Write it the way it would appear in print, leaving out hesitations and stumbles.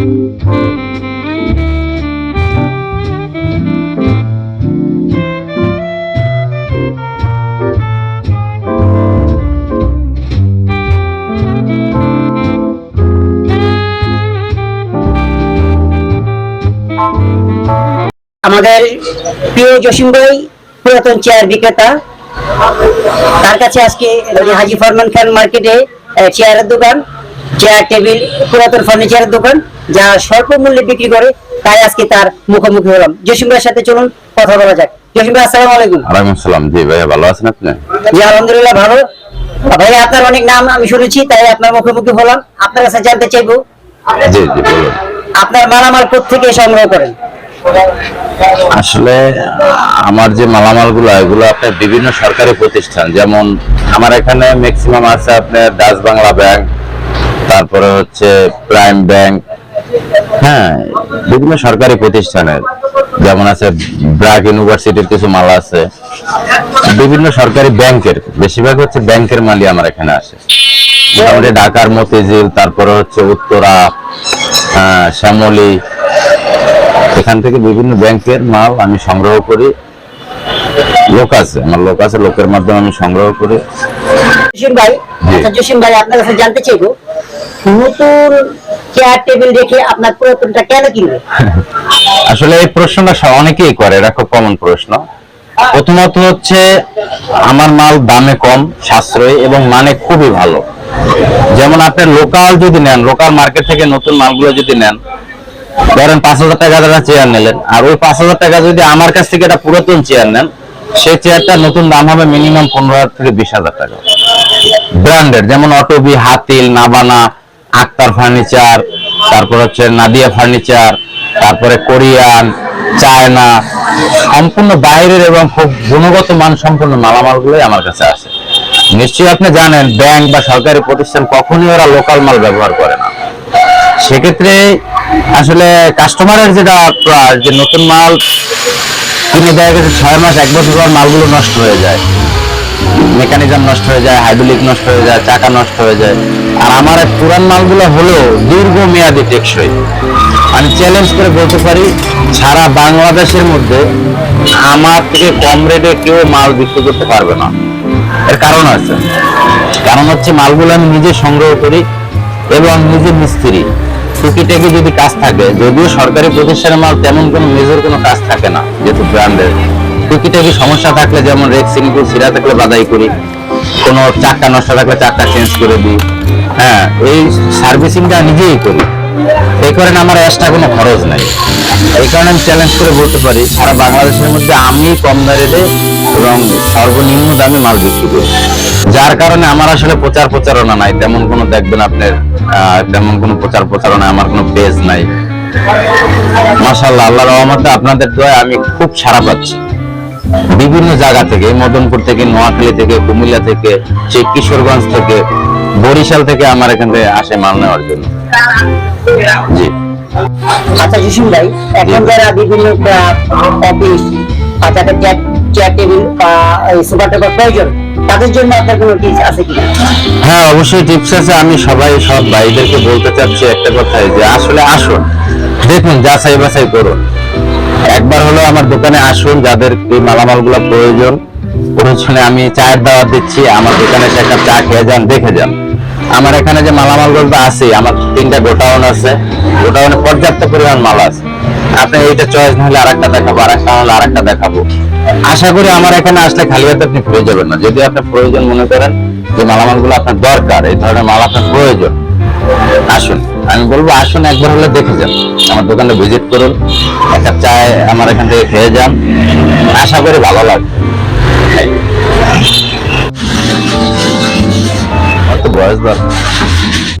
আমাদের প্রিয় জসিম ভাই পুরাতন চেয়ার বিক্রেতা, তার কাছে আজকে হাজী ফরমান খান মার্কেটে চেয়ারের দোকান, চেয়ার টেবিল, পুরাতন ফার্নিচারের দোকান, যা স্বল্প মূল্যে বিক্রি করে, তাই আজকে তার মুখোমুখি হলাম। জসিম ভাইয়ের সাথে চলুন কথা বলা যাক। জসিম ভাই, আসসালামু আলাইকুম। ওয়ালাইকুম আসসালাম। জি ভাই, ভালো আছেন আপনি? জি আলহামদুলিল্লাহ ভালো। ভাই, আপনার অনেক নাম আমি শুনেছি, তাই আপনার মুখোমুখি হলাম। আপনার কাছে জানতে চাইবো, জি জি বলুন। আপনার মালামাল কোত্থেকে সংগ্রহ করেন? আসলে আমার যে মালামাল গুলো, এগুলো আপনার বিভিন্ন সরকারি প্রতিষ্ঠান, যেমন আমার এখানে ম্যাক্সিমাম আছে আপনার ডাচ বাংলা ব্যাংক, তারপরে হচ্ছে প্রাইম ব্যাংক, হ্যাঁ, বিভিন্ন সরকারি প্রতিষ্ঠানের, যেমন আছে ব্র্যাক ইউনিভার্সিটির কিছু মাল আছে, বিভিন্ন সরকারি ব্যাংকের, বেশিরভাগ হচ্ছে ব্যাংকের মালই আমার এখানে আসে। মোটামুটি ঢাকার মতিঝিল, তারপরে হচ্ছে উত্তরা, শ্যামলী, এখান থেকে বিভিন্ন ব্যাংকের মাল আমি সংগ্রহ করি। লোক আছে, আমার লোক আছে, লোকের মাধ্যমে আমি সংগ্রহ করি। জসিম ভাই, আপনার কাছে জানতে চাইবো, নতুন চেয়ার টেবিল রেখে আপনার পুরাতনটা কেন কিনবে? আসলে এই প্রশ্নটা অনেকেই করে, এটা খুব কমন প্রশ্ন। প্রথমত হচ্ছে আমার মাল দামে কম, সাশ্রয়ী এবং মানে খুবই ভালো। যেমন আপনি লোকাল যদি নেন, লোকাল মার্কেট থেকে নতুন মালগুলো যদি নেন, ধরেন 5,000 টাকা একটা চেয়ার নিলেন, আর ওই 5,000 টাকা যদি আমার কাছ থেকে একটা পুরাতন চেয়ার নেন, সেই চেয়ারটা নতুন দাম হবে মিনিমাম 15,000 থেকে 20,000 টাকা। ব্র্যান্ডেড, যেমন অটোবি, হাতিল, নাবানা, আক্তার ফার্নিচার, তারপর হচ্ছে নাদিয়া ফার্নিচার, তারপরে কোরিয়ান, চায়না, সম্পূর্ণ বাইরের এবং খুব গুণগত মান সম্পন্ন মালামালগুলোই আমার কাছে আসে। নিশ্চয়ই আপনি জানেন, ব্যাংক বা সরকারি প্রতিষ্ঠান কখনই ওরা লোকাল মাল ব্যবহার করে না। সেক্ষেত্রে আসলে কাস্টমারের যেটা যে নতুন মাল কিনে দেওয়া গেছে 6 মাস 1 বছর পর মালগুলো নষ্ট হয়ে যায়, মেকানিজম নষ্ট হয়ে যায়, হাইড্রোলিক নষ্ট হয়ে যায়, চাকা নষ্ট হয়ে যায়। আর আমার পুরান মালগুলো হলো দীর্ঘমেয়াদী টেকসই। আমি চ্যালেঞ্জ করে বলতে পারি, সারা বাংলাদেশের মধ্যে আমার থেকে কম রেটে কেউ মাল বিক্রি করতে পারবে না। এর কারণ আছে, কারণ হচ্ছে মালগুলো আমি নিজে সংগ্রহ করি এবং নিজে মিস্ত্রি। টুকিটাকি যদি কাজ থাকে, যদিও সরকারি প্রতিষ্ঠানের মাল তেমন কোনো মেজর কোনো কাজ থাকে না, যেহেতু ব্র্যান্ডের, টুকিটাকি সমস্যা থাকলে, যেমন রেক্সিন ছিঁড়া থাকলে বাদাই করি, কোনো চাকা নষ্ট থাকলে চাকা চেঞ্জ করে দিই, হ্যাঁ, এই সার্ভিসিংটা নিজেই করি। এই কারণে আমার এক্সট্রা কোনো খরচ নাই। এই কারণে আমি চ্যালেঞ্জ করে বলতে পারি, সারা বাংলাদেশের মধ্যে আমি কম রেটে এবং সর্বনিম্ন দামে মাল বিক্রি করি। যার কারণে আমার আসলে প্রচার প্রচারণা নাই, তেমন কোনো, দেখবেন আপনার তেমন কোনো প্রচার প্রচারণা, আমার কোনো পেজ নাই। মাশাআল্লাহ, আল্লাহর রহমতে আপনাদের দোয়ায় আমি খুব সাড়া পাচ্ছি বিভিন্ন জায়গা থেকে, মদনপুর থেকে, নোয়াখালী থেকে, কুমিল্লা থেকে, সেই কিশোরগঞ্জ থেকে, বরিশাল থেকে আমার এখান থেকে আসে মাল নেওয়ার জন্য। জি। আচ্ছা জসিম ভাই, এখন যারা বিভিন্ন অফিস, চেয়ার টেবিল বা সোফা টেবিল প্রয়োজন, তাদের জন্য আপনার কোনো টিপস আছে কি? হ্যাঁ, অবশ্যই টিপস আছে। আমি সব ভাইদেরকে বলতে চাচ্ছি একটা কথাই, যে আসলে আসুন, দেখুন, যাচাই বাছাই করুন। একবার হলো আমার দোকানে আসুন, যাদের এই মালামালগুলো প্রয়োজনে আমি চায়ের দাওয়াত দিচ্ছি, আমার দোকানে এসে একটা চা খেয়ে যান, দেখে যান। আমার এখানে যে মালামালগুলো আছে, আমার 3টা গোডাউন আছে, গোডাউনে পর্যাপ্ত পরিমাণ মাল আছে। আপনি এইটা চয়েস না হলে আরেকটা দেখাবো, আরেকটা হলে আরেকটা দেখাবো। আশা করি আমার এখানে আসলে খালি হাতে আপনি ফিরে যাবেন না। যদি আপনার প্রয়োজন মনে করেন যে মালামালগুলো আপনার দরকার, এই ধরনের মাল আপনার প্রয়োজন, আসুন। আমি বলবো আসুন, একবার হলে দেখে যান, আমার দোকানে ভিজিট করুন, একটা চায় আমার এখান থেকে খেয়ে যান, আশা করি ভালো লাগবে। বয়স